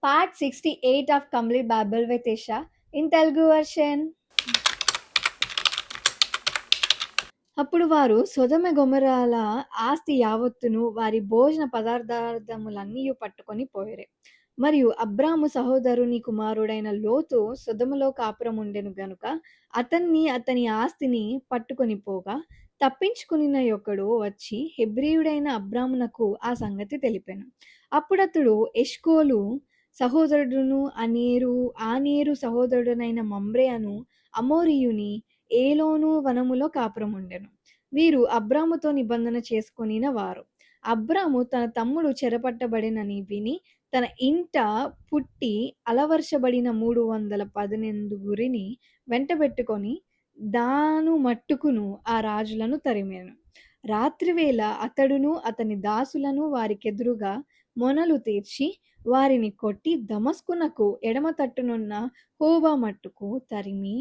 Part 68 of Complete Bible with Isha in Telugu version. అప్పుడు వారు సొదొమ గొమొర్రాల ఆస్తి యావత్తును వారి భోజన పదార్థములన్నీయు పట్టుకొని పోయిరి. మరియు అబ్రాము సహోదరుని కుమారుడైన లోతు సొదొమలో కాపురముండెను గనుక అతన్ని అతని ఆస్తిని పట్టుకొని పోగా తప్పించుకునిన యొక్కడు వచ్చి హెబ్రీయుడైన అబ్రామునకు ఆ సంగతి తెలిపెను. అప్పుడతడు ఎష్కోలు సహోదరుడును ఆనేరు సహోదరుడనైన మమ్రే అను అమోరీయుని ఏలోను వనములో కాపురముండెను. వీరు అబ్రాముతో నిబంధన చేసుకొనిన వారు. అబ్రాము తన తమ్ముడు చెరపట్టబడెనని విని తన ఇంట పుట్టి అలవర్చబడిన 318 వెంటబెట్టుకొని దాను మట్టుకును ఆ రాజులను తరిమెను. రాత్రివేళ అతడును అతని దాసులను వారికెదురుగా మొనలు తీర్చి వారిని కొట్టి దమస్కునకు ఎడమ తట్టునున్న హోబా మట్టుకు తరిమి